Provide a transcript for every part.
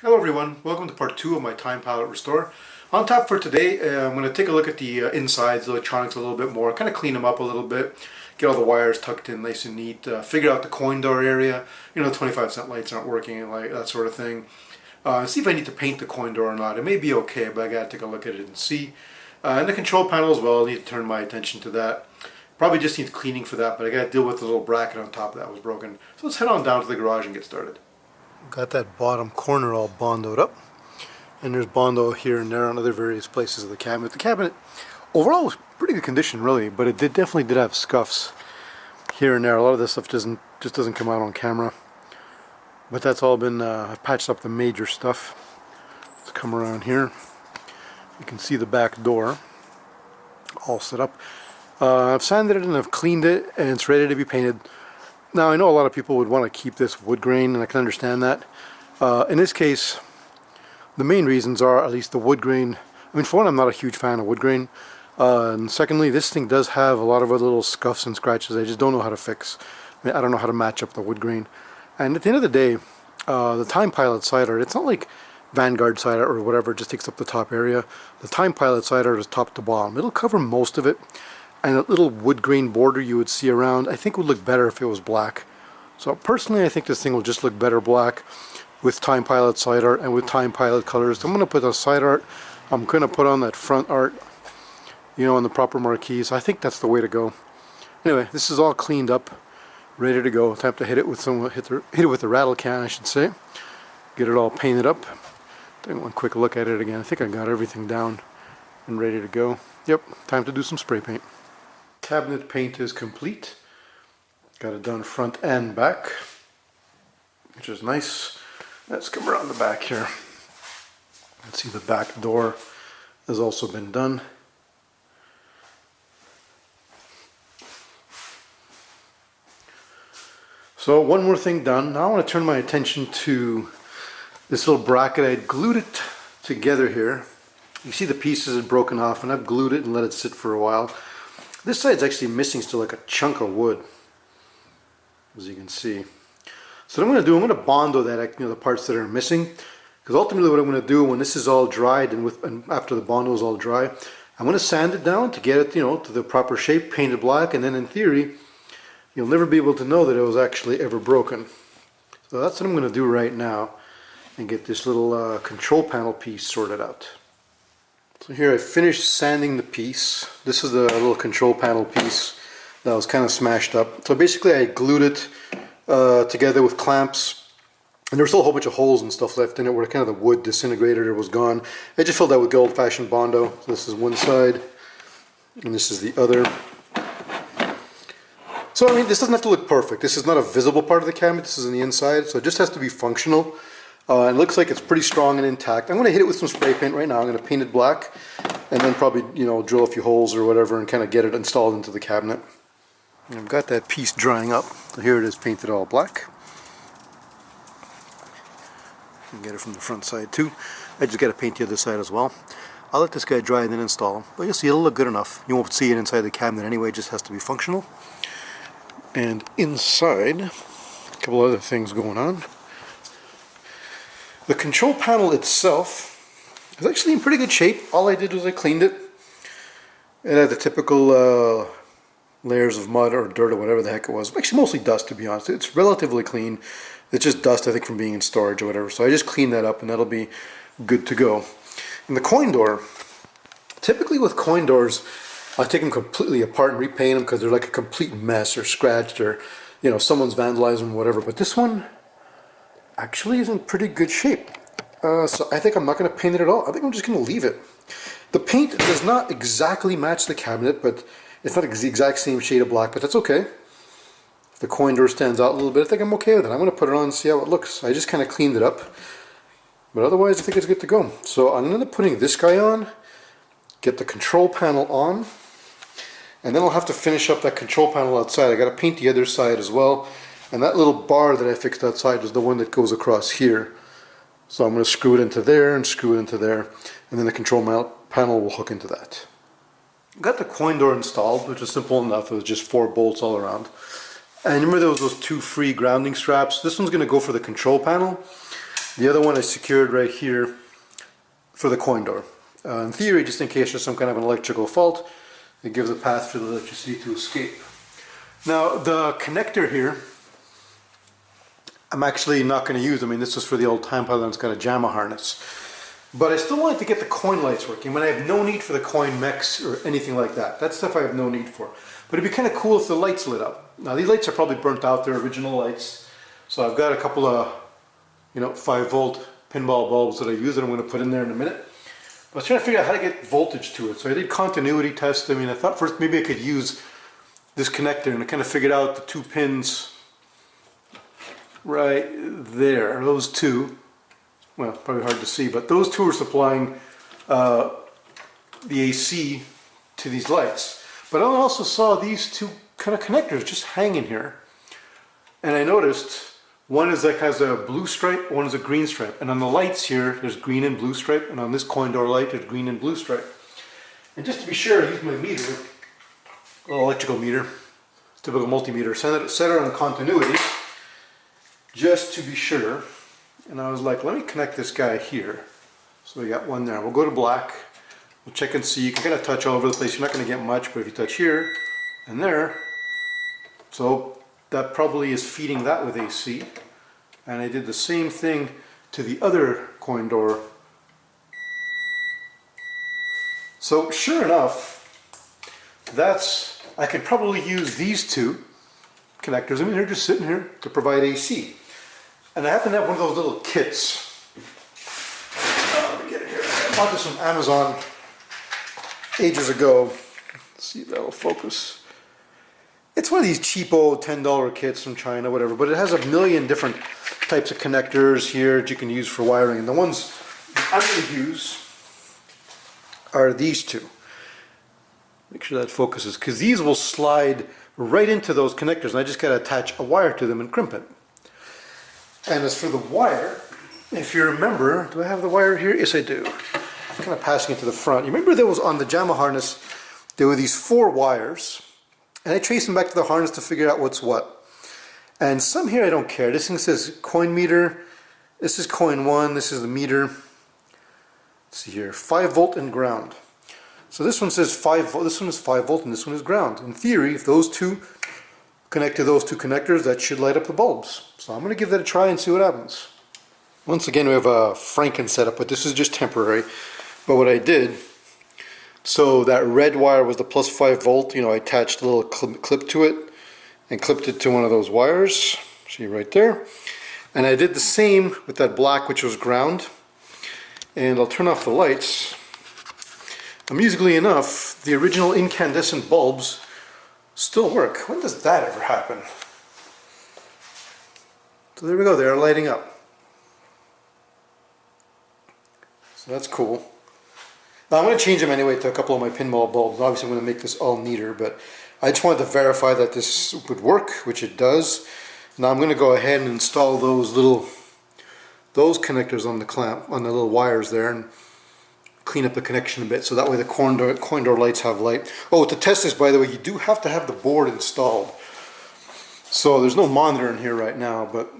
Hello everyone, welcome to part 2 of my time palette restore. On top for today, I'm going to take a look at the insides, the electronics a little bit more, kind of clean them up a little bit, get all the wires tucked in nice and neat, figure out the coin door area, you know, the 25-cent lights aren't working and like that sort of thing. See if I need to paint the coin door or not. It may be okay, but I got to take a look at it and see. And the control panel as well, I need to turn my attention to that. Probably just needs cleaning for that, but I got to deal with the little bracket on top that was broken. So let's head on down to the garage and get started. Got that bottom corner all bondoed up, and there's bondo here and there on other various places of the cabinet. The cabinet overall was pretty good condition really, but it definitely did have scuffs here and there. A lot of this stuff just doesn't come out on camera, but that's all been I've patched up the major stuff. Let's come around here. You can see the back door all set up. I've sanded it and I've cleaned it and it's ready to be painted. Now I know a lot of people would want to keep this wood grain, and I can understand that. In this case, the main reasons are at least the wood grain. I mean, for one, I'm not a huge fan of wood grain, and secondly, this thing does have a lot of other little scuffs and scratches I just don't know how to fix. I mean, I don't know how to match up the wood grain. And at the end of the day, the Time Pilot side art, it's not like Vanguard side art or whatever, it just takes up the top area. The Time Pilot side art is top to bottom. It'll cover most of it. And that little wood grain border you would see around, I think would look better if it was black. So personally, I think this thing will just look better black with Time Pilot side art and with Time Pilot colors. I'm going to put the side art, I'm going to put on that front art, you know, on the proper marquees. I think that's the way to go. Anyway, this is all cleaned up, ready to go. Time to hit it with hit it with the rattle can, I should say. Get it all painted up. Take one quick look at it again. I think I got everything down and ready to go. Yep, time to do some spray paint. Cabinet paint is complete. Got it done front and back, which is nice. Let's come around the back here. Let's see, the back door has also been done. So one more thing done. Now I want to turn my attention to this little bracket. I glued it together here. You see the pieces are broken off, and I've glued it and let it sit for a while. This side's actually missing still like a chunk of wood, as you can see. So what I'm going to do, I'm going to bondo that, you know, the parts that are missing, because ultimately what I'm going to do when this is all dried and after the bondo is all dry, I'm going to sand it down to get it, you know, to the proper shape, paint it black, and then in theory, you'll never be able to know that it was actually ever broken. So that's what I'm going to do right now, and get this little control panel piece sorted out. So here I finished sanding the piece. This is the little control panel piece that was kind of smashed up. So basically I glued it together with clamps, and there was still a whole bunch of holes and stuff left in it where kind of the wood disintegrated or was gone. I just filled that with good old-fashioned Bondo. So this is one side and this is the other. So I mean, this doesn't have to look perfect. This is not a visible part of the cabinet, this is on the inside, so it just has to be functional. And it looks like it's pretty strong and intact. I'm going to hit it with some spray paint right now. I'm going to paint it black and then probably, you know, drill a few holes or whatever and kind of get it installed into the cabinet. And I've got that piece drying up. So here it is, painted all black. You can get it from the front side too. I just got to paint the other side as well. I'll let this guy dry and then install. But you'll see it'll look good enough. You won't see it inside the cabinet anyway, it just has to be functional. And inside, a couple other things going on. The control panel itself is actually in pretty good shape. All I did was I cleaned it. It had the typical layers of mud or dirt or whatever the heck it was. Actually mostly dust, to be honest. It's relatively clean. It's just dust, I think, from being in storage or whatever. So I just cleaned that up and that'll be good to go. And the coin door, typically with coin doors, I take them completely apart and repaint them because they're like a complete mess or scratched or, you know, someone's vandalized them or whatever. But this one actually is in pretty good shape. So I think I'm not going to paint it at all. I think I'm just going to leave it. The paint does not exactly match the cabinet, but it's not the exact same shade of black, but that's okay. If the coin door stands out a little bit, I think I'm okay with it. I'm going to put it on and see how it looks. I just kind of cleaned it up, but otherwise I think it's good to go. So I'm going to putting this guy on, get the control panel on, and then I'll have to finish up that control panel outside. I got to paint the other side as well. And that little bar that I fixed outside was the one that goes across here. So I'm going to screw it into there and screw it into there. And then the control panel will hook into that. Got the coin door installed, which was simple enough. It was just 4 bolts all around. And remember there was those 2 free grounding straps? This one's going to go for the control panel. The other one is secured right here for the coin door. In theory, just in case there's some kind of an electrical fault, it gives a path for the electricity to escape. Now the connector here, I'm actually not going to use. I mean, this was for the old time pilot and it's got a jamma harness. But I still wanted to get the coin lights working when I have no need for the coin mechs or anything like that. That stuff I have no need for. But it'd be kind of cool if the lights lit up. Now these lights are probably burnt out, they're original lights. So I've got a couple of, 5-volt pinball bulbs that I use that I'm going to put in there in a minute. But I was trying to figure out how to get voltage to it. So I did continuity tests. I mean, I thought first maybe I could use this connector, and I kind of figured out the 2 pins right there. Those 2, well, probably hard to see, but those 2 are supplying the AC to these lights. But I also saw these 2 kind of connectors just hanging here. And I noticed one is has a blue stripe, one is a green stripe. And on the lights here, there's green and blue stripe. And on this coin door light, there's green and blue stripe. And just to be sure, I used my meter, a little electrical meter, typical multimeter, set it on continuity, just to be sure. And I was like, let me connect this guy here. So we got one there. We'll go to black. We'll check and see. You can kind of touch all over the place. You're not going to get much, but if you touch here and there, so that probably is feeding that with AC. And I did the same thing to the other coin door. So sure enough, I could probably use these 2 connectors. I mean, they're just sitting here to provide AC. And I happen to have one of those little kits. Let me get it here. I bought this from Amazon ages ago. Let's see if that'll focus. It's one of these cheapo $10 kits from China, whatever, but it has a million different types of connectors here that you can use for wiring. And the ones I'm going to use are these 2. Make sure that focuses, because these will slide right into those connectors, and I just got to attach a wire to them and crimp it. And as for the wire, if you remember, do I have the wire here? Yes, I do. I'm kind of passing it to the front. You remember there was on the jamma harness, there were these 4 wires. And I traced them back to the harness to figure out what's what. And some here I don't care. This thing says coin meter. This is coin 1. This is the meter. Let's see here. 5 volt and ground. So this one says 5 volt. This one is 5 volt and this one is ground. In theory, if those 2 connect to those 2 connectors, that should light up the bulbs. So I'm going to give that a try and see what happens. Once again, we have a Franken setup, but this is just temporary. But what I did, so that red wire was the plus 5 volt, I attached a little clip to it and clipped it to one of those wires, see right there. And I did the same with that black, which was ground. And I'll turn off the lights. Amusingly enough, the original incandescent bulbs still work. When does that ever happen? So there we go, they are lighting up. So that's cool. Now I'm going to change them anyway to a couple of my pinball bulbs. Obviously I'm going to make this all neater, but I just wanted to verify that this would work, which it does. Now I'm going to go ahead and install those connectors on the clamp, on the little wires there, and clean up the connection a bit, so that way the coin door lights have light. Oh, to test this, by the way, you do have to have the board installed. So there's no monitor in here right now, but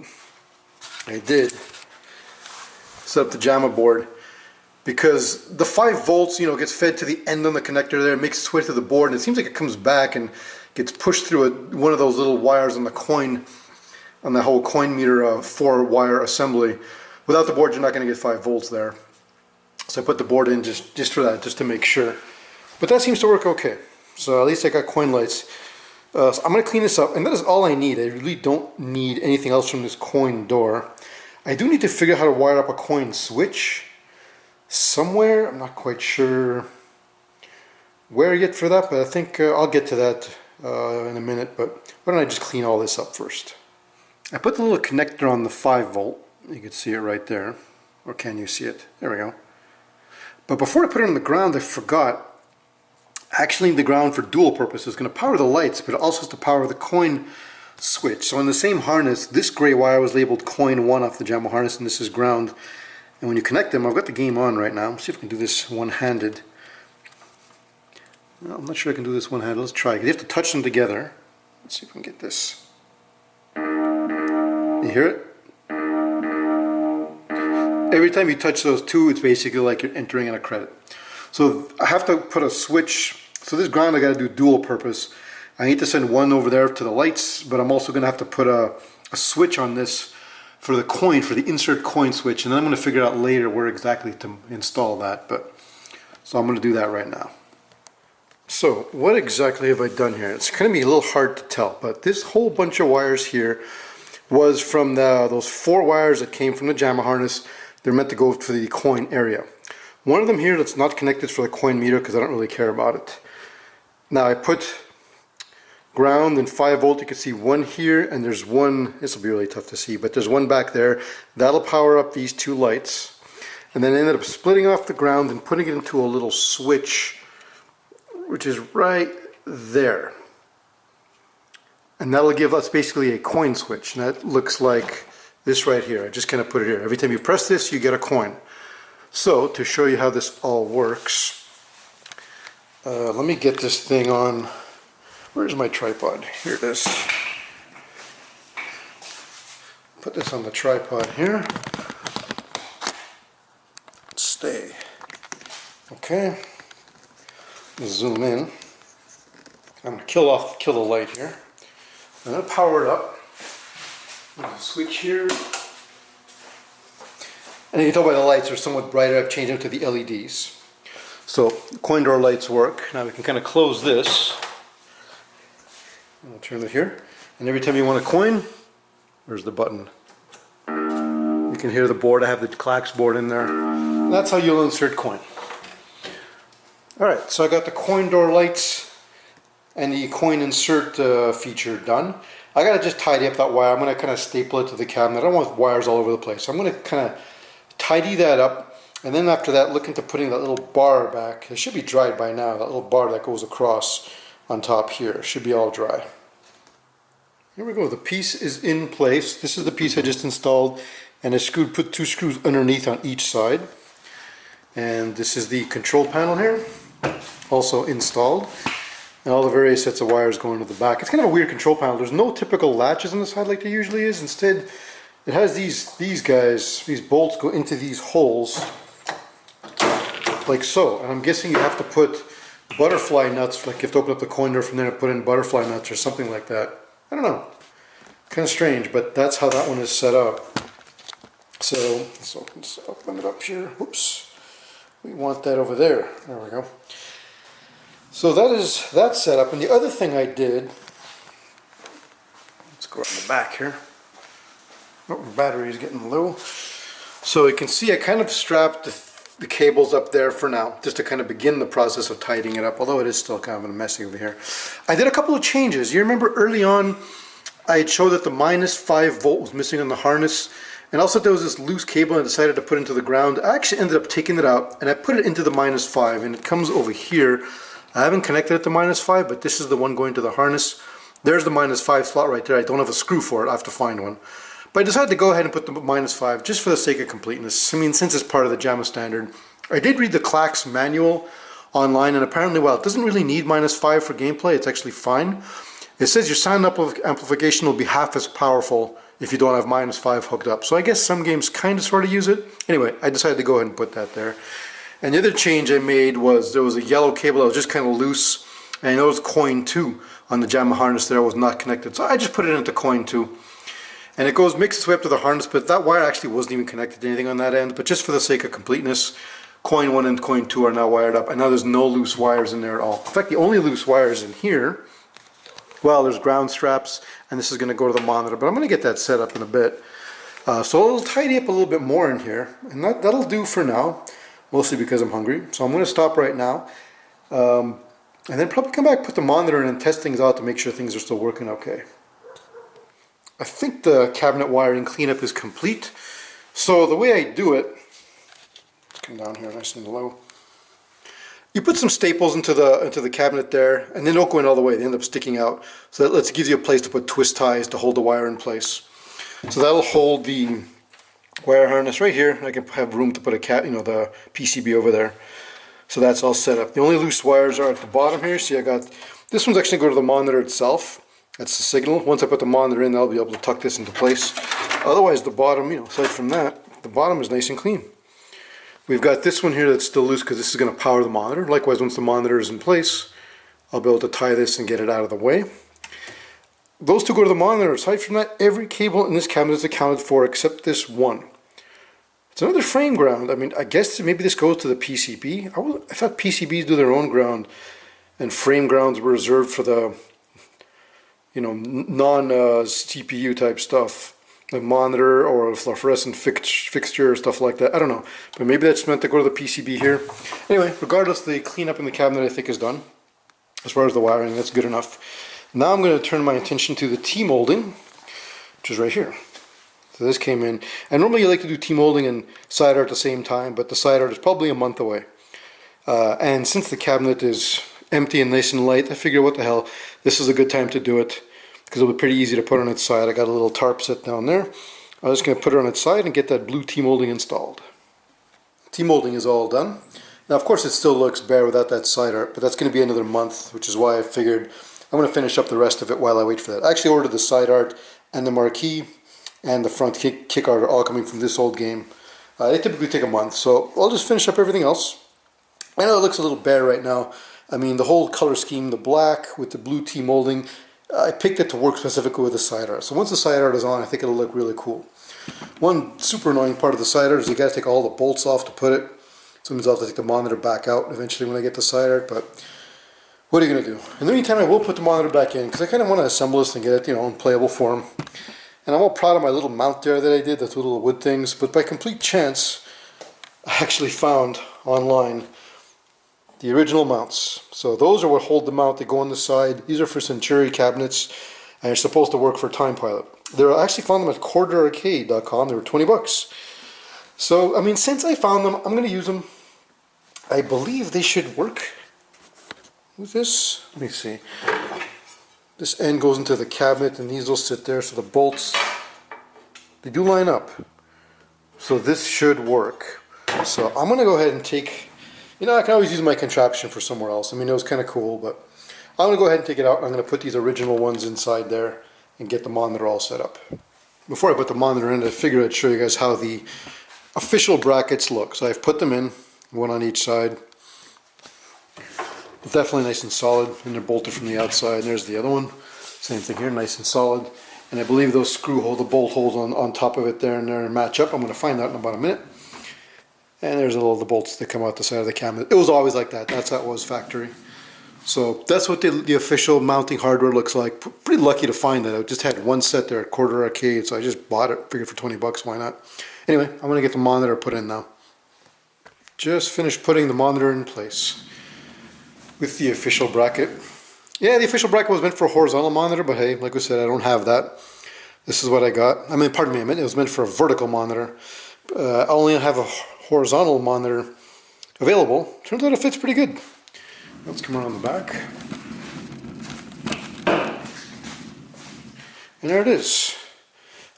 I did set up the jamma board. Because the 5 volts, gets fed to the end on the connector there, it makes its way to the board, and it seems like it comes back and gets pushed through one of those little wires on the coin, on the whole coin meter 4-wire assembly. Without the board, you're not going to get 5 volts there. So I put the board in just for that, just to make sure. But that seems to work okay. So at least I got coin lights. So I'm going to clean this up, and that is all I need. I really don't need anything else from this coin door. I do need to figure out how to wire up a coin switch somewhere. I'm not quite sure where yet for that, but I think I'll get to that in a minute. But why don't I just clean all this up first? I put the little connector on the 5 volt. You can see it right there. Or can you see it? There we go. But before I put it on the ground, I forgot. Actually, the ground for dual purposes is going to power the lights, but it also has to power the coin switch. So in the same harness, this gray wire was labeled coin 1 off the jamma harness, and this is ground. And when you connect them, I've got the game on right now. Let's see if I can do this one-handed. No, I'm not sure I can do this one-handed. Let's try. You have to touch them together. Let's see if we can get this. You hear it? Every time you touch those two, it's basically like you're entering in a credit. So I have to put a switch. So this ground I got to do dual purpose. I need to send one over there to the lights, but I'm also going to have to put a switch on this for the coin, for the insert coin switch, and then I'm going to figure out later where exactly to install that. So I'm going to do that right now. So what exactly have I done here? It's going to be a little hard to tell, but this whole bunch of wires here was from those 4 wires that came from the jamma harness. They're meant to go for the coin area. One of them here that's not connected for the coin meter because I don't really care about it. Now I put ground and 5 volt. You can see one here, and there's one, this will be really tough to see, but there's one back there. That'll power up these 2 lights. And then I ended up splitting off the ground and putting it into a little switch, which is right there. And that'll give us basically a coin switch. And that looks like this right here. I just kind of put it here. Every time you press this, you get a coin. So to show you how this all works, let me get this thing on. Where's my tripod? Here it is. Put this on the tripod here. Stay. Okay. Zoom in. I'm going to kill the light here. I'm going to power it up. There's a switch here. And you can tell by the lights are somewhat brighter. I've changed them to the LEDs. So coin door lights work. Now we can kind of close this. I'll turn it here. And every time you want a coin, where's the button? You can hear the board. I have the clacks board in there. And that's how you'll insert coin. Alright, so I got the coin door lights and the coin insert feature done. I gotta just tidy up that wire. I'm gonna kind of staple it to the cabinet. I don't want wires all over the place. I'm gonna kind of tidy that up, and then after that look into putting that little bar back. It should be dried by now. That little bar that goes across on top here should be all dry. Here we go. The piece is in place. This is the piece I just installed, and I put 2 screws underneath on each side. And this is the control panel here, also installed. And all the various sets of wires going to the back. It's kind of a weird control panel. There's no typical latches on the side like there usually is. Instead, it has these guys, these bolts go into these holes, like so. And I'm guessing you have to put butterfly nuts, like you have to open up the coin door from there and put in butterfly nuts or something like that. I don't know. Kind of strange, but that's how that one is set up. So let's open it up here. Whoops. We want that over there. There we go. So that's set up. And the other thing I did, let's go on the back here. Oh, the battery is getting low. So you can see I kind of strapped the cables up there for now, just to kind of begin the process of tidying it up, although it is still kind of messy over here. I did a couple of changes. You remember early on I had showed that the -5 volt was missing on the harness, and also there was this loose cable I decided to put into the ground. I actually ended up taking it out and I put it into the -5, and it comes over here. I haven't connected it to -5, but this is the one going to the harness. There's the -5 slot right there. I don't have a screw for it. I have to find one. But I decided to go ahead and put the -5 just for the sake of completeness. I mean, since it's part of the jamma standard. I did read the clacks manual online, and apparently, well, it doesn't really need -5 for gameplay. It's actually fine. It says your sound amplification will be half as powerful if you don't have -5 hooked up. So I guess some games kind of sort of use it. Anyway, I decided to go ahead and put that there. And the other change I made was there was a yellow cable that was just kind of loose, and I noticed coin 2 on the jamma harness there was not connected. So I just put it into coin 2. And it makes its way up to the harness, but that wire actually wasn't even connected to anything on that end. But just for the sake of completeness, coin 1 and coin 2 are now wired up. And now there's no loose wires in there at all. In fact, the only loose wires in here, well, there's ground straps, and this is going to go to the monitor. But I'm going to get that set up in a bit. So it'll tidy up a little bit more in here. And that'll do for now. Mostly because I'm hungry. So I'm going to stop right now. And then probably come back, put the monitor in and test things out to make sure things are still working okay. I think the cabinet wiring cleanup is complete. So the way I do it, come down here nice and low. You put some staples into the cabinet there, and they don't go in all the way. They end up sticking out. So that gives you a place to put twist ties to hold the wire in place. So that'll hold the wire harness right here. I can have room to put the PCB over there. So that's all set up. The only loose wires are at the bottom here. See, I got this one's actually going to the monitor itself. That's the signal. Once I put the monitor in, I'll be able to tuck this into place. Otherwise, the bottom, aside from that, the bottom is nice and clean. We've got this one here that's still loose because this is going to power the monitor. Likewise, once the monitor is in place, I'll be able to tie this and get it out of the way. Those two go to the monitor. Aside from that, every cable in this cabinet is accounted for except this one. It's another frame ground. I mean, I guess maybe this goes to the PCB. I thought PCBs do their own ground, and frame grounds were reserved for the, you know, non-CPU type stuff. A monitor or a fluorescent fixture or stuff like that. I don't know. But maybe that's meant to go to the PCB here. Anyway, regardless, the cleanup in the cabinet I think is done. As far as the wiring, that's good enough. Now I'm going to turn my attention to the T-molding, which is right here. So this came in. And normally you like to do T-molding and side art at the same time, but the side art is probably a month away. And since the cabinet is empty and nice and light, I figured what the hell, this is a good time to do it. Because it'll be pretty easy to put on its side. I got a little tarp set down there. I'm just going to put it on its side and get that blue T-molding installed. T-molding is all done. Now of course it still looks bare without that side art, but that's going to be another month, which is why I figured I'm going to finish up the rest of it while I wait for that. I actually ordered the side art and the marquee and the front kick art are all coming from this old game. They typically take a month, so I'll just finish up everything else. I know it looks a little bare right now. I mean, the whole color scheme, the black with the blue T-molding, I picked it to work specifically with the side art. So once the side art is on, I think it'll look really cool. One super annoying part of the side art is you got to take all the bolts off to put it. So it means I'll have to take the monitor back out eventually when I get the side art. But what are you going to do? In the meantime, I will put the monitor back in because I kind of want to assemble this and get it, you know, in playable form. And I'm all proud of my little mount there that I did, those little wood things. But by complete chance, I actually found online the original mounts. So those are what hold the mount. They go on the side. These are for Century cabinets, and they're supposed to work for Time Pilot. I actually found them at ArPiCade.com. They were 20 bucks. So, I mean, since I found them, I'm going to use them. I believe they should work with this. Let me see. This end goes into the cabinet, and these will sit there. So the bolts, they do line up. So this should work. So I'm going to go ahead and take... You know, I can always use my contraption for somewhere else. I mean, it was kind of cool, but I'm going to go ahead and take it out. I'm going to put these original ones inside there and get the monitor all set up. Before I put the monitor in, I figured I'd show you guys how the official brackets look. So I've put them in, one on each side. Definitely nice and solid, and they're bolted from the outside. And there's the other one. Same thing here, nice and solid. And I believe those the bolt holes on top of it there and there match up. I'm going to find out in about a minute. And there's the bolts that come out the side of the cabinet. It was always like that. That's how it was factory. So that's what the official mounting hardware looks like. Pretty lucky to find that. I just had one set there at ArPiCade, so I just bought it. Figured for 20 bucks, why not? Anyway, I'm going to get the monitor put in now. Just finished putting the monitor in place with the official bracket. Yeah, the official bracket was meant for a horizontal monitor, but hey, like I said, I don't have that. This is what I got. I mean, pardon me, it was meant for a vertical monitor. I only have a horizontal monitor available. Turns out it fits pretty good. Let's come around the back. And there it is.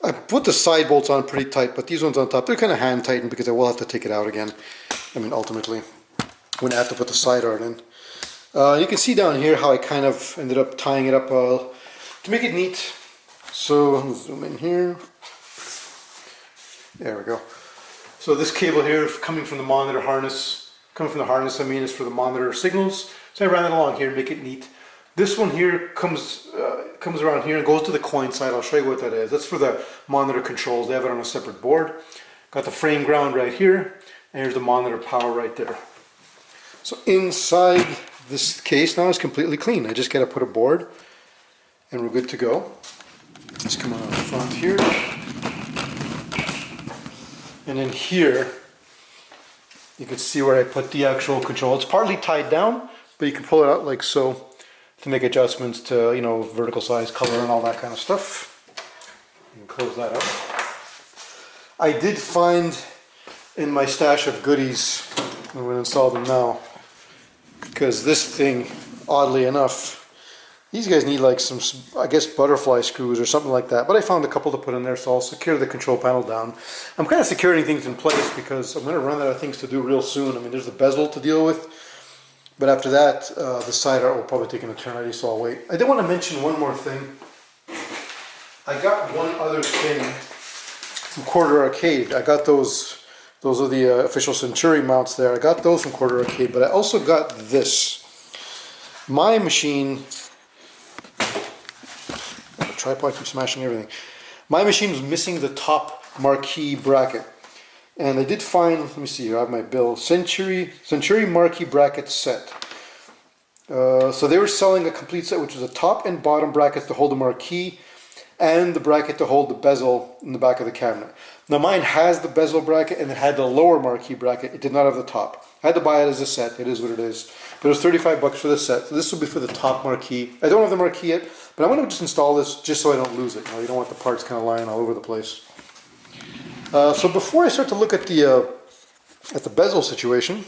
I put the side bolts on pretty tight, but these ones on top, they're kind of hand tightened because I will have to take it out again. I mean, ultimately, when I have to put the side art in. You can see down here how I kind of ended up tying it up to make it neat. So I'm going to zoom in here. There we go. So this cable here coming from the monitor harness, I mean, is for the monitor signals. So I ran it along here to make it neat. This one here comes around here and goes to the coin side. I'll show you what that is. That's for the monitor controls. They have it on a separate board. Got the frame ground right here, and here's the monitor power right there. So inside this case now is completely clean. I just got to put a board, and we're good to go. Let's come on the front here. And then here, you can see where I put the actual control. It's partly tied down, but you can pull it out like so to make adjustments to, you know, vertical size, color, and all that kind of stuff. You can close that up. I did find in my stash of goodies, I'm going to install them now, because this thing, oddly enough, these guys need like some, I guess, butterfly screws or something like that. But I found a couple to put in there, so I'll secure the control panel down. I'm kind of securing things in place because I'm going to run out of things to do real soon. I mean, there's the bezel to deal with. But after that, the side art will probably take an eternity, so I'll wait. I did want to mention one more thing. I got one other thing from Quarter Arcade. I got those. Those are the official Century mounts there. I got those from Quarter Arcade, but I also got this. My machine, the tripod keeps smashing everything. My machine was missing the top marquee bracket. And I did find, let me see here, I have my bill, Century marquee bracket set. So they were selling a complete set, which was a top and bottom bracket to hold the marquee and the bracket to hold the bezel in the back of the cabinet. Now mine has the bezel bracket and it had the lower marquee bracket. It did not have the top. I had to buy it as a set. It is what it is. But it was 35 bucks for the set. So this will be for the top marquee. I don't have the marquee yet, but I'm going to just install this just so I don't lose it. You don't want the parts kind of lying all over the place. So before I start to look at the bezel situation,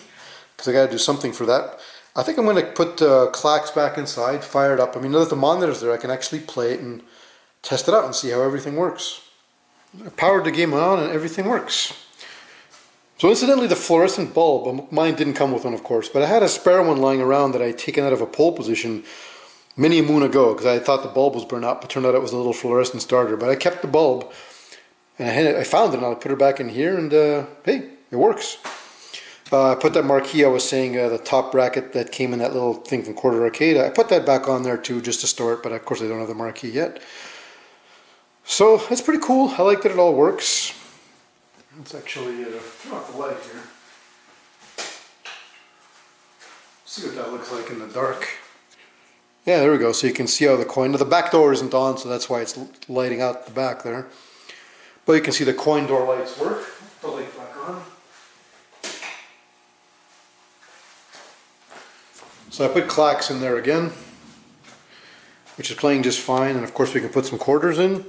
because I got to do something for that, I think I'm going to put clacks back inside, fire it up. I mean, now that the monitor's there, I can actually play it and test it out and see how everything works. I powered the game on and everything works. So incidentally, the fluorescent bulb, mine didn't come with one of course, but I had a spare one lying around that I had taken out of a pole position many a moon ago because I thought the bulb was burnt out, but turned out it was a little fluorescent starter. But I kept the bulb and I found it and I put it back in here and hey, it works. I put that marquee I was saying, the top bracket that came in that little thing from Quarter Arcade, I put that back on there too just to store it, but of course I don't have the marquee yet. So that's pretty cool. I like that it all works. Let's actually turn off the light here. See what that looks like in the dark. Yeah, there we go. So you can see how the coin, the back door isn't on, so that's why it's lighting out the back there. But you can see the coin door lights work. Put the light back on. So I put clacks in there again, which is playing just fine, and of course we can put some quarters in.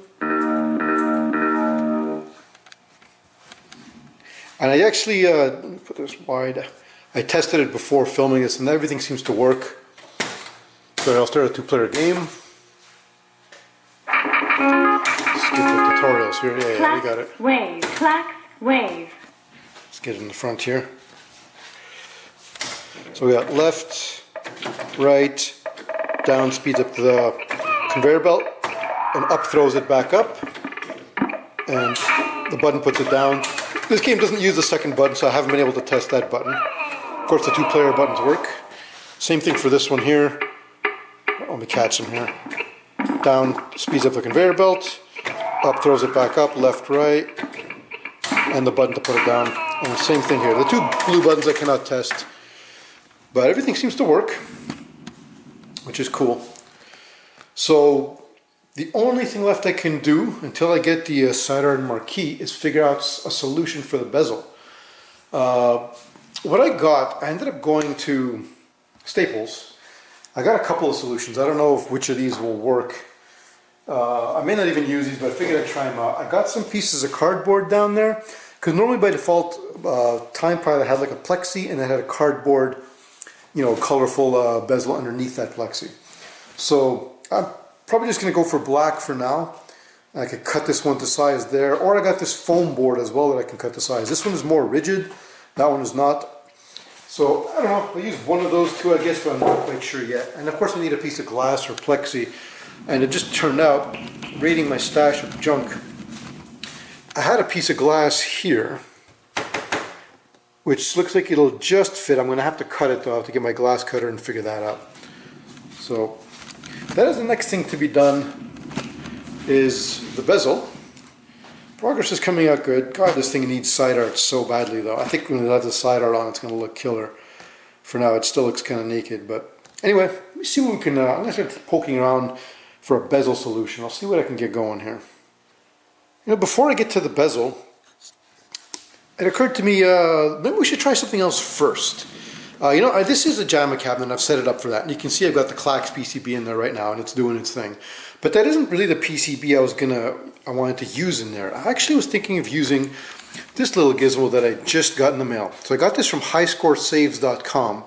And I actually, let me put this wide, I tested it before filming this and everything seems to work. So I'll start a two-player game. Skip the tutorials here, yeah, we got it. Wave, clacks, wave. Let's get it in the front here. So we got left, right, down speeds up the conveyor belt, and up throws it back up, and the button puts it down. This game doesn't use the second button, so I haven't been able to test that button. Of course, the two-player buttons work. Same thing for this one here. Let me catch them here. Down speeds up the conveyor belt, up throws it back up, left, right, and the button to put it down. And same thing here. The two blue buttons I cannot test, but everything seems to work, which is cool. So the only thing left I can do until I get the sidearm marquee is figure out a solution for the bezel. What I got, I ended up going to Staples. I got a couple of solutions. I don't know which of these will work. I may not even use these, but I figured I'd try them out. I got some pieces of cardboard down there, because normally by default, Time Pilot had like a plexi and it had a cardboard, colorful bezel underneath that plexi. So I'm probably just going to go for black for now. I could cut this one to size there, or I got this foam board as well that I can cut to size. This one is more rigid, that one is not. So I don't know, I'll use one of those two I guess, but I'm not quite sure yet. And of course I need a piece of glass or plexi. And it just turned out, raiding my stash of junk, I had a piece of glass here, which looks like it'll just fit. I'm going to have to cut it though. I have to get my glass cutter and figure that out. So that is the next thing to be done, is the bezel. Progress is coming out good. God, this thing needs side art so badly though. I think when it has the side art on, it's going to look killer. For now, it still looks kind of naked. But anyway, let me see what we can, I'm going to start poking around for a bezel solution. I'll see what I can get going here. Before I get to the bezel, it occurred to me, maybe we should try something else first. This is a JAMMA cabinet, and I've set it up for that. And you can see I've got the Clacks PCB in there right now, and it's doing its thing. But that isn't really the PCB I wanted to use in there. I actually was thinking of using this little gizmo that I just got in the mail. So I got this from highscoresaves.com,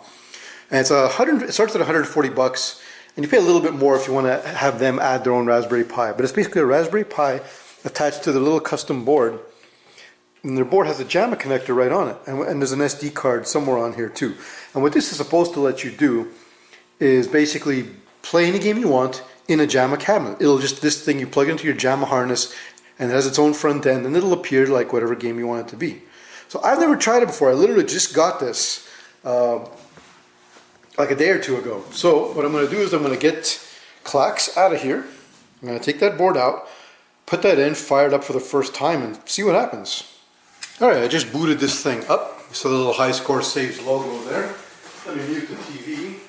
and it starts at 140 bucks, and you pay a little bit more if you want to have them add their own Raspberry Pi. But it's basically a Raspberry Pi attached to the little custom board. And their board has a JAMMA connector right on it, and there's an SD card somewhere on here too. And what this is supposed to let you do is basically play any game you want in a JAMMA cabinet. It'll just, this thing you plug into your JAMMA harness, and it has its own front end, and it'll appear like whatever game you want it to be. So I've never tried it before. I literally just got this like a day or two ago. So what I'm going to do is I'm going to get Clacks out of here. I'm going to take that board out, put that in, fire it up for the first time, and see what happens. Alright, I just booted this thing up. So the little high score saves logo there. Let me mute the TV.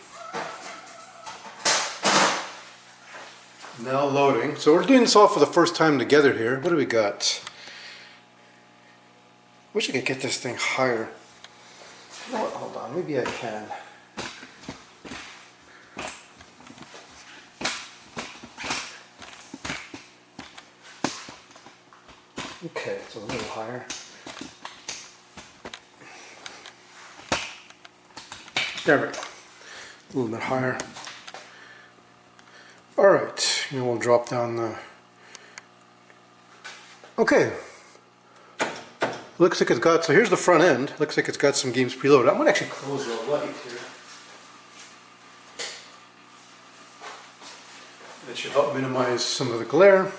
Now loading. So we're doing this all for the first time together here. What do we got? Wish I could get this thing higher. You know what? Hold on, maybe I can. Okay, it's a little higher. There we go. A little bit higher. Alright, and we'll drop down the... Okay. Looks like it's got, so here's the front end. Looks like it's got some games preloaded. I'm going to actually close the light here. That should help minimize some of the glare.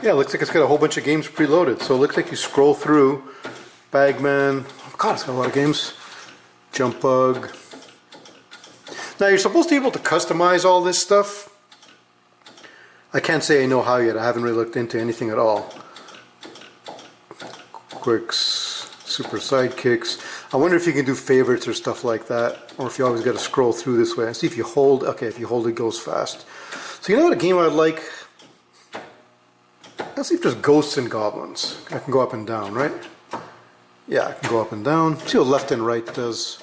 Yeah, it looks like it's got a whole bunch of games preloaded. So it looks like you scroll through Bagman. Oh God, it's got a lot of games. Jump Bug. Now you're supposed to be able to customize all this stuff. I can't say I know how yet. I haven't really looked into anything at all. Quicks, super sidekicks. I wonder if you can do favorites or stuff like that, or if you always got to scroll through this way. I see if you hold. Okay, if you hold, it goes fast. So you know what a game I'd like? Let's see if there's Ghosts and Goblins. I can go up and down, right? Yeah, I can go up and down. See what left and right does.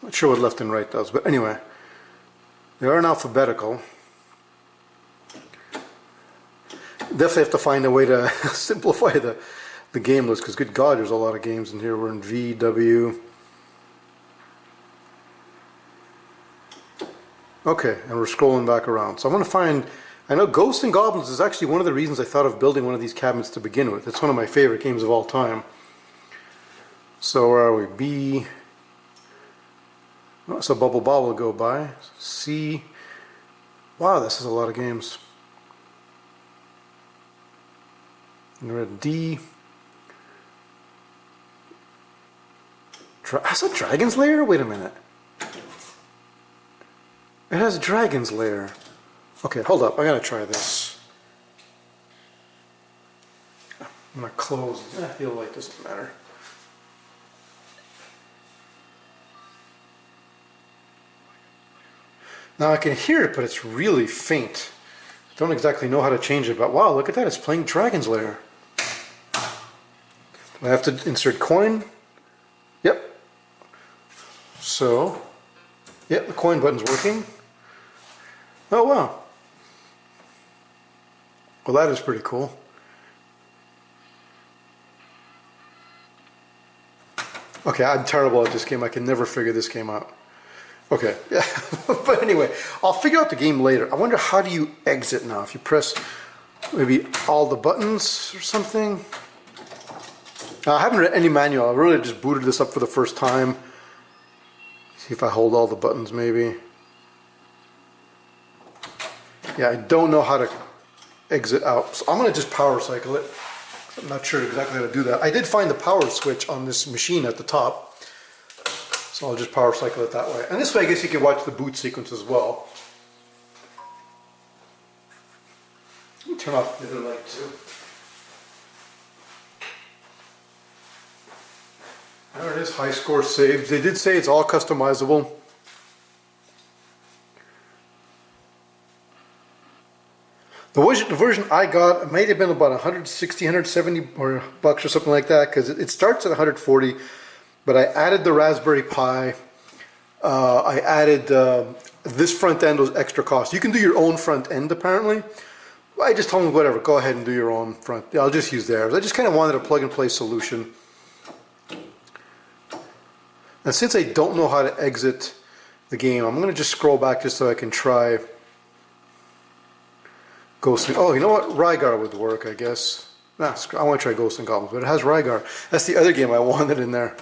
Not sure what left and right does, but anyway, they are in alphabetical. Definitely have to find a way to simplify the game list, because good God, there's a lot of games in here. We're in V, W. Okay, and we're scrolling back around. So I'm going to find, I know Ghosts and Goblins is actually one of the reasons I thought of building one of these cabinets to begin with. It's one of my favorite games of all time. So where are we? B. Oh, so Bobble will go by. C. Wow, this is a lot of games. And we're at D. Is that Dragon's Lair? Wait a minute. It has Dragon's Lair. Okay, hold up. I gotta try this. I'm gonna close. I feel like this doesn't matter. Now I can hear it, but it's really faint. I don't exactly know how to change it, but wow, look at that. It's playing Dragon's Lair. Do I have to insert coin? Yep. So, yep, the coin button's working. Oh wow. Well, that is pretty cool. Okay, I'm terrible at this game. I can never figure this game out. Okay, yeah. But anyway, I'll figure out the game later. I wonder, how do you exit now? If you press maybe all the buttons or something? I haven't read any manual. I really just booted this up for the first time. See if I hold all the buttons maybe. Yeah, I don't know how to exit out. So I'm going to just power cycle it. I'm not sure exactly how to do that. I did find the power switch on this machine at the top. So I'll just power cycle it that way. And this way I guess you can watch the boot sequence as well. Let me turn off the other light too. There it is, high score saved. They did say it's all customizable. The version I got, it might have been about 160, 170 or bucks or something like that, because it starts at 140, but I added the Raspberry Pi, I added this front end was extra cost. You can do your own front end apparently. I just told them whatever, go ahead and do your own front. Yeah, I'll just use theirs. I just kind of wanted a plug and play solution. And since I don't know how to exit the game, I'm going to just scroll back just so I can try Ghost and... Oh, you know what? Rygar would work, I guess. Nah, I want to try Ghosts and Goblins, but it has Rygar. That's the other game I wanted in there.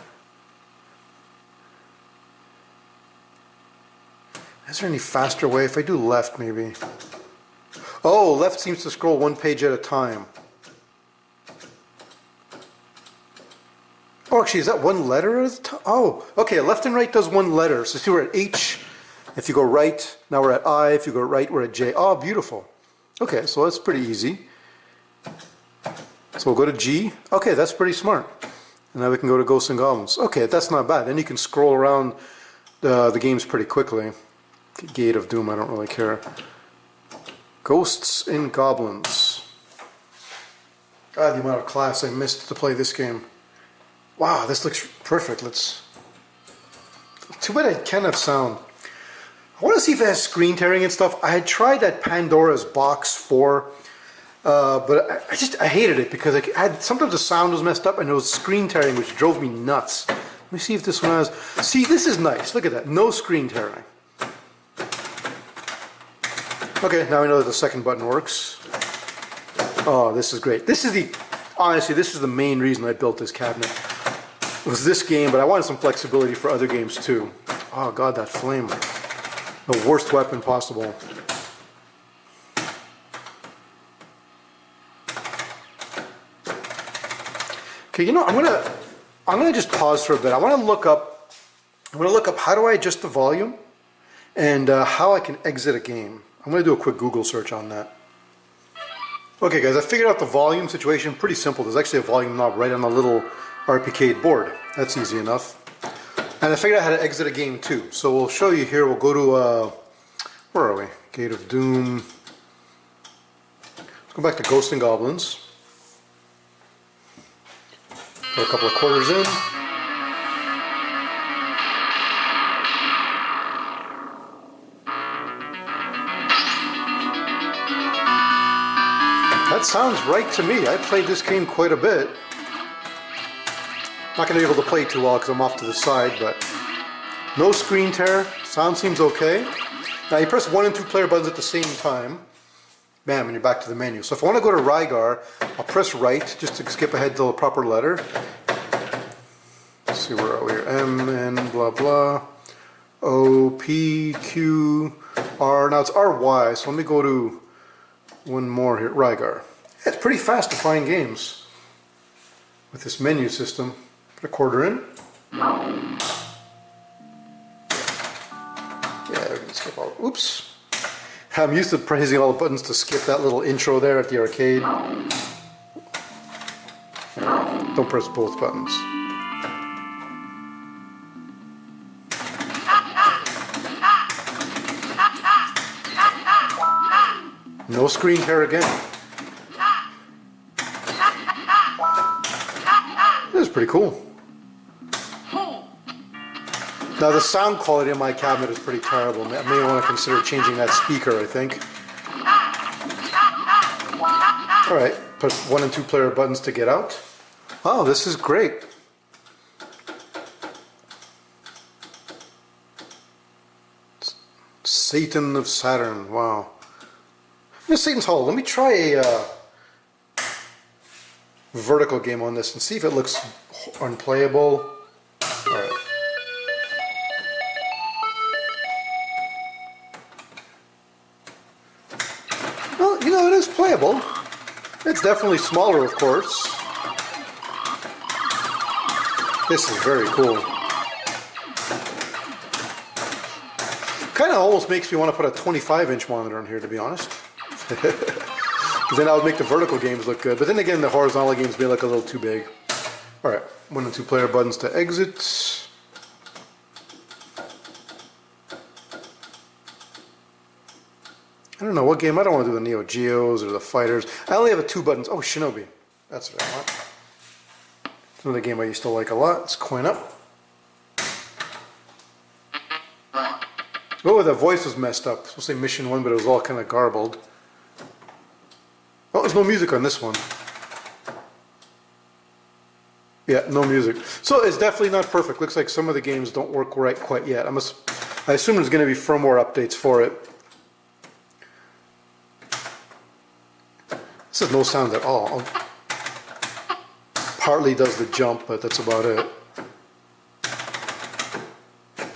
Is there any faster way? If I do left, maybe. Oh, left seems to scroll one page at a time. Oh, actually, is that one letter at a time? Oh, okay, left and right does one letter. So see, we're at H. If you go right, now we're at I. If you go right, we're at J. Oh, beautiful. Okay, so that's pretty easy. So we'll go to G. Okay, that's pretty smart. And now we can go to Ghosts and Goblins. Okay, that's not bad. Then you can scroll around the games pretty quickly. Gate of Doom, I don't really care. Ghosts and Goblins. God, the amount of class I missed to play this game. Wow, this looks perfect. Too bad I can't have sound. I want to see if it has screen tearing and stuff. I had tried that Pandora's Box 4, but I hated it because sometimes the sound was messed up and it was screen tearing, which drove me nuts. Let me see if this one has. See, this is nice. Look at that. No screen tearing. Okay, now we know that the second button works. Oh, this is great. Honestly, this is the main reason I built this cabinet. It was this game, but I wanted some flexibility for other games too. Oh God, that flame. The worst weapon possible. Okay, you know, I'm gonna just pause for a bit. I'm gonna look up how do I adjust the volume and how I can exit a game. I'm gonna do a quick Google search on that. Okay guys, I figured out the volume situation. Pretty simple. There's actually a volume knob right on the little ArPiCade board. That's easy enough. And I figured out how to exit a game too. So we'll show you here. We'll go to, where are we? Gate of Doom. Let's go back to Ghosts and Goblins. Put a couple of quarters in. That sounds right to me. I played this game quite a bit. Not going to be able to play too well because I'm off to the side, but no screen tear. Sound seems okay. Now you press 1 and 2 player buttons at the same time. Bam, and you're back to the menu. So if I want to go to Rygar, I'll press right just to skip ahead to the proper letter. Let's see, where are we here? M, N, blah, blah. O, P, Q, R. Now it's RY, so let me go to one more here, Rygar. It's pretty fast to find games with this menu system. Put a quarter in. Yeah, we can skip all. Oops. I'm used to pressing all the buttons to skip that little intro there at the arcade. Don't press both buttons. No screen tear again. This is pretty cool. Now the sound quality of my cabinet is pretty terrible. I may want to consider changing that speaker, I think. Alright, press 1 and 2 player buttons to get out. Oh, this is great. Satan of Saturn, wow. This Satan's Hollow. Let me try a vertical game on this and see if it looks unplayable. Alright. Well, you know, it is playable. It's definitely smaller, of course. This is very cool. Kind of almost makes me want to put a 25-inch monitor on here, to be honest. Because then I would make the vertical games look good. But then again, the horizontal games may look a little too big. Alright, 1 and 2 player buttons to exit. I don't know what game. I don't want to do the Neo Geos or the Fighters. I only have 2 buttons. Oh, Shinobi. That's what I want. It's another game I used to like a lot. Let's coin up. Oh, the voice was messed up. I was supposed to say Mission 1, but it was all kind of garbled. Oh, there's no music on this one. Yeah, no music. So it's definitely not perfect. Looks like some of the games don't work right quite yet. I assume there's going to be firmware updates for it. This has no sound at all. Partly does the jump, but that's about it.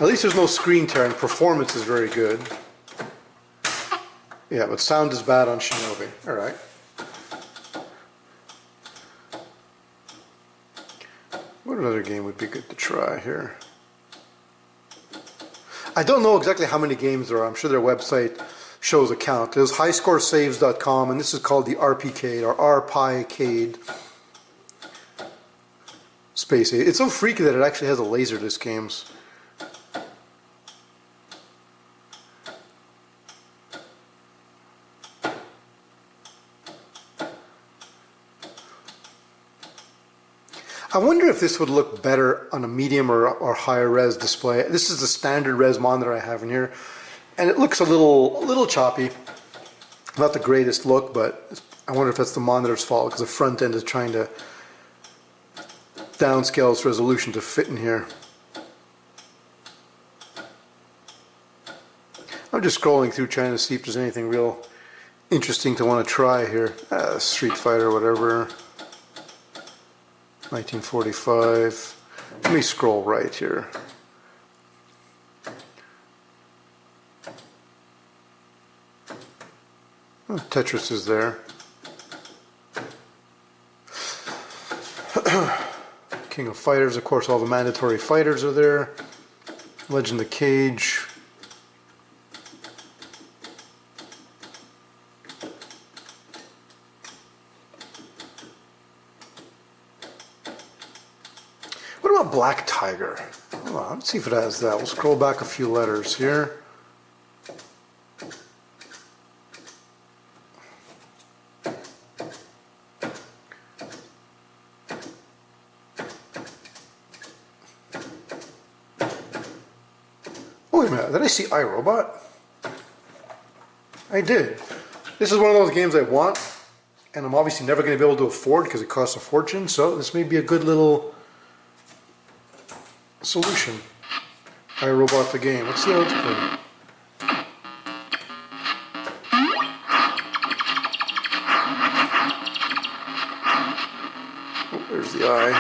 At least there's no screen tearing. Performance is very good. Yeah, but sound is bad on Shinobi. Alright. What other game would be good to try here? I don't know exactly how many games there are. I'm sure their website shows a count. There's highscoresaves.com, and this is called the ArPiCade or ArPiCade Space. It's so freaky that it actually has a Laserdisc games. I wonder if this would look better on a medium or higher res display. This is the standard res monitor I have in here, and it looks a little choppy. Not the greatest look, but I wonder if that's the monitor's fault because the front end is trying to downscale its resolution to fit in here. I'm just scrolling through trying to see if there's anything real interesting to want to try here. Street Fighter, whatever. 1945. Let me scroll right here. Oh, Tetris is there. King of Fighters, of course, all the mandatory fighters are there. Legend of Cage. What about Black Tiger? Hold on, let's see if it has that. We'll scroll back a few letters here. Oh, wait a minute, did I see iRobot? I did. This is one of those games I want, and I'm obviously never going to be able to afford because it costs a fortune, so this may be a good little solution. iRobot the game. Let's see how it's playing. Oh, there's the eye.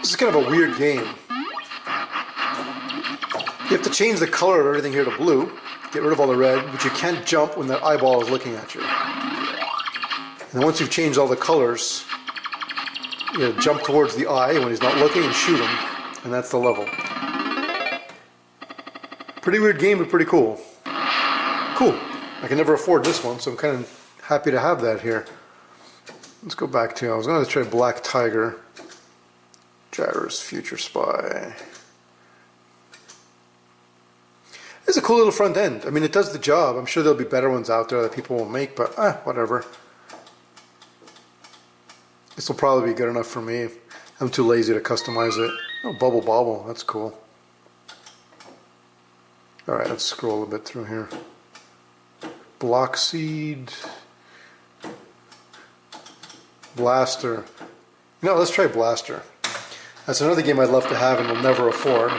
This is kind of a weird game. You have to change the color of everything here to blue, get rid of all the red, but you can't jump when that eyeball is looking at you. And then once you've changed all the colors, you jump towards the eye when he's not looking and shoot him. And that's the level. Pretty weird game, but pretty cool. Cool. I can never afford this one, so I'm kind of happy to have that here. Let's go back to, I was going to try Black Tiger. Gyro's Future Spy. It's a cool little front end. I mean, it does the job. I'm sure there'll be better ones out there that people won't make, but whatever. This will probably be good enough for me. I'm too lazy to customize it. Oh, Bobble, that's cool. Alright, let's scroll a bit through here. Block Seed. Blaster. No, let's try Blaster. That's another game I'd love to have and will never afford.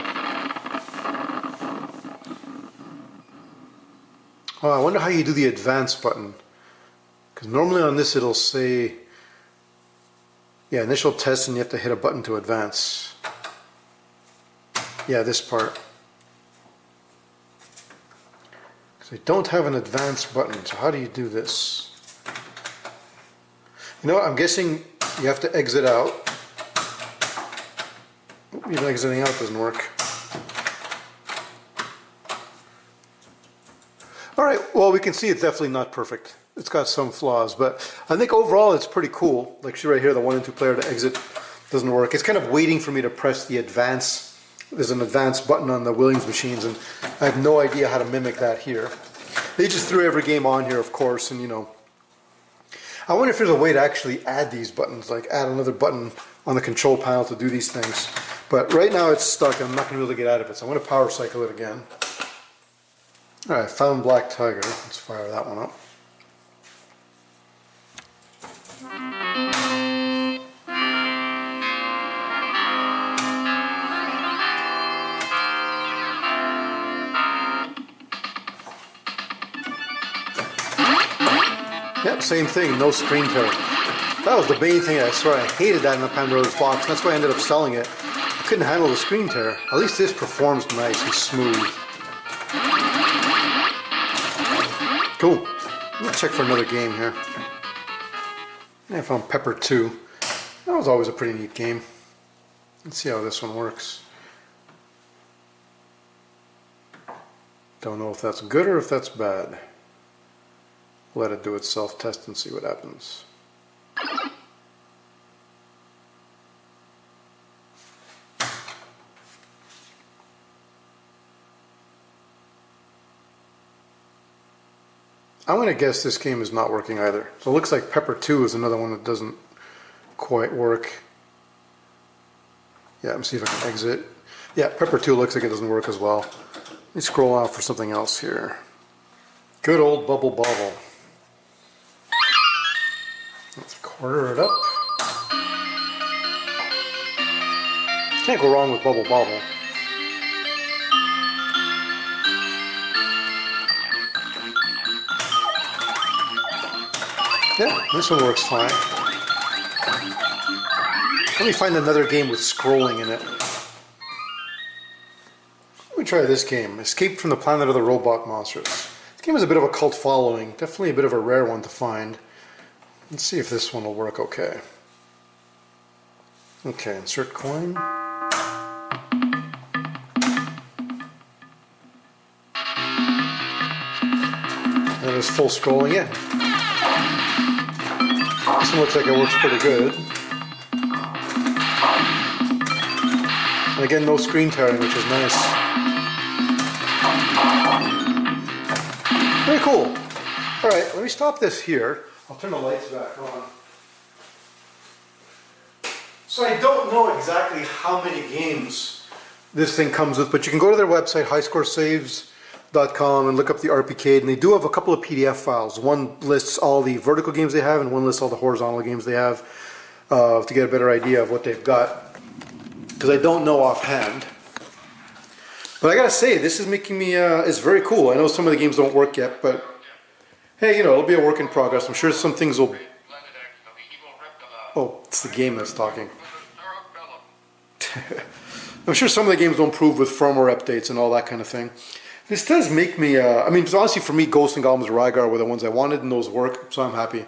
Oh, I wonder how you do the advance button. Because normally on this it'll say, yeah, initial test, and you have to hit a button to advance. Yeah, this part. Because I don't have an advance button, so how do you do this? You know what, I'm guessing you have to exit out. Even exiting out doesn't work. Alright, well, we can see it's definitely not perfect. It's got some flaws, but I think overall it's pretty cool. Like, see right here, the 1 and 2 player to exit doesn't work. It's kind of waiting for me to press the advance. There's an advance button on the Williams machines, and I have no idea how to mimic that here. They just threw every game on here, of course, and you know. I wonder if there's a way to actually add these buttons, like add another button on the control panel to do these things. But right now it's stuck, and I'm not going to be able to get out of it, so I'm going to power cycle it again. Alright, found Black Tiger. Let's fire that one up. Yep, same thing, no screen tearing. That was the main thing. I swear I hated that in the Pandora's box. That's why I ended up selling it. I couldn't handle the screen tear. At least this performs nice and smooth. Cool. I'm gonna check for another game here. I found Pepper 2. That was always a pretty neat game. Let's see how this one works. Don't know if that's good or if that's bad. Let it do its self-test and see what happens. I'm going to guess this game is not working either. So it looks like Pepper 2 is another one that doesn't quite work. Yeah, let me see if I can exit. Yeah, Pepper 2 looks like it doesn't work as well. Let me scroll out for something else here. Good old Bobble. Let's quarter it up. Can't go wrong with Bobble. Yeah, this one works fine. Let me find another game with scrolling in it. Let me try this game, Escape from the Planet of the Robot Monsters. This game has a bit of a cult following, definitely a bit of a rare one to find. Let's see if this one will work okay. Okay, insert coin. And it's full scrolling in. This one looks like it works pretty good. And again, no screen tearing, which is nice. Very cool. Alright, let me stop this here. I'll turn the lights back on. So I don't know exactly how many games this thing comes with, but you can go to their website, highscoresaves.com, and look up the ArPiCade, and they do have a couple of PDF files. One lists all the vertical games they have, and one lists all the horizontal games they have, to get a better idea of what they've got. Because I don't know offhand. But I gotta say, this is making me, it's very cool. I know some of the games don't work yet, but hey, you know, it'll be a work in progress. I'm sure some things will... Oh, it's the game that's talking. I'm sure some of the games will improve with firmware updates and all that kind of thing. This does make me, I mean, honestly for me, Ghosts and Goblins Rygar were the ones I wanted and those work, so I'm happy.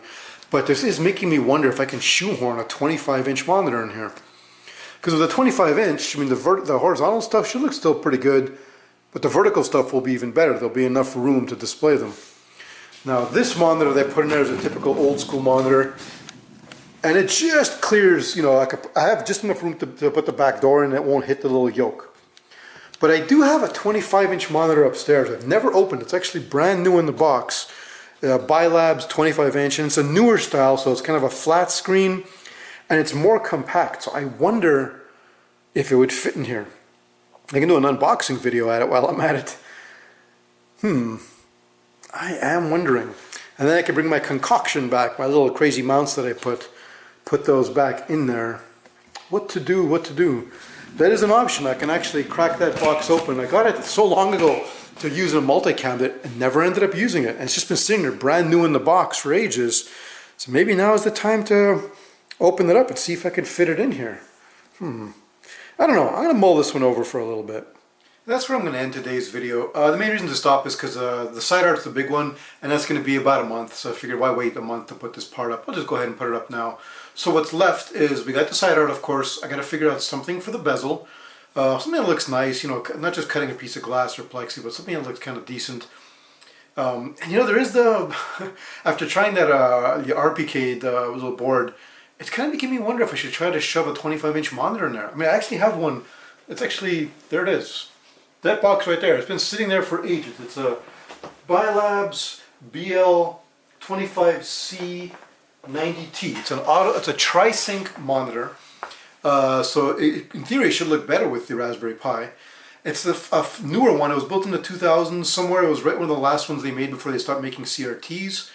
But this is making me wonder if I can shoehorn a 25-inch monitor in here. Because with a 25-inch, I mean, the horizontal stuff should look still pretty good, but the vertical stuff will be even better. There'll be enough room to display them. Now, this monitor they put in there is a typical old-school monitor, and it just clears, you know, I have just enough room to put the back door in and it won't hit the little yoke. But I do have a 25-inch monitor upstairs. I've never opened it. It's actually brand new in the box. Bilabs 25-inch, and it's a newer style, so it's kind of a flat screen, and it's more compact. So I wonder if it would fit in here. I can do an unboxing video at it while I'm at it. I am wondering. And then I can bring my concoction back, my little crazy mounts that I put those back in there. What to do? That is an option. I can actually crack that box open. I got it so long ago to use in a multi-cabinet and never ended up using it. And it's just been sitting there brand new in the box for ages. So maybe now is the time to open it up and see if I can fit it in here. I don't know. I'm going to mull this one over for a little bit. That's where I'm going to end today's video. The main reason to stop is because the side art's the big one, and that's going to be about a month. So I figured, why wait a month to put this part up? I'll just go ahead and put it up now. So what's left is, we got the side art, of course. I got to figure out something for the bezel. Something that looks nice, you know, not just cutting a piece of glass or plexi, but something that looks kind of decent. And you know, there is the, after trying that the ArPiCade little board, it's kind of making me wonder if I should try to shove a 25-inch monitor in there. I mean, I actually have one. It's actually, there it is. That box right there. It's been sitting there for ages. It's a Bilabs BL25C90T. It's a tri-sync monitor. So in theory, it should look better with the Raspberry Pi. It's a newer one. It was built in the 2000s somewhere. It was right one of the last ones they made before they stopped making CRTs.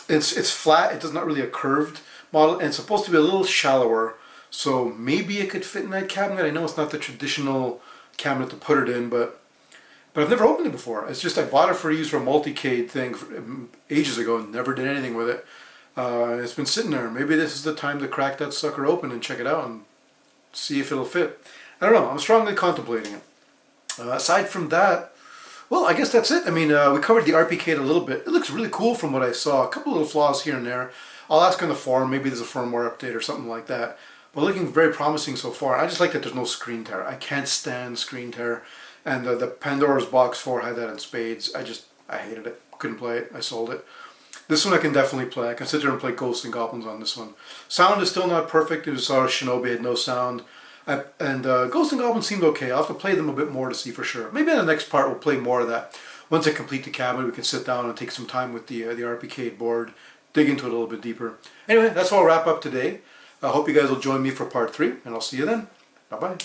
It's flat. It does not really a curved model, and it's supposed to be a little shallower. So maybe it could fit in that cabinet. I know it's not the traditional cabinet to put it in, but I've never opened it before. It's just I bought it for use for a multi-cade thing ages ago and never did anything with it. It's been sitting there. Maybe this is the time to crack that sucker open and check it out and see if it'll fit. I don't know. I'm strongly contemplating it. Aside from that, well, I guess that's it. I mean, we covered the ArPiCade a little bit. It looks really cool from what I saw. A couple little flaws here and there. I'll ask on the forum. Maybe there's a firmware update or something like that. But looking very promising so far. I just like that there's no screen tear. I can't stand screen tear. And the Pandora's Box 4 had that in spades. I hated it. Couldn't play it. I sold it. This one I can definitely play. I can sit there and play Ghosts and Goblins on this one. Sound is still not perfect. It was Shinobi had no sound. And Ghosts and Goblins seemed okay. I'll have to play them a bit more to see for sure. Maybe in the next part we'll play more of that. Once I complete the cabinet, we can sit down and take some time with the ArPiCade board, dig into it a little bit deeper. Anyway, that's all I'll wrap up today. I hope you guys will join me for part 3, and I'll see you then. Bye-bye.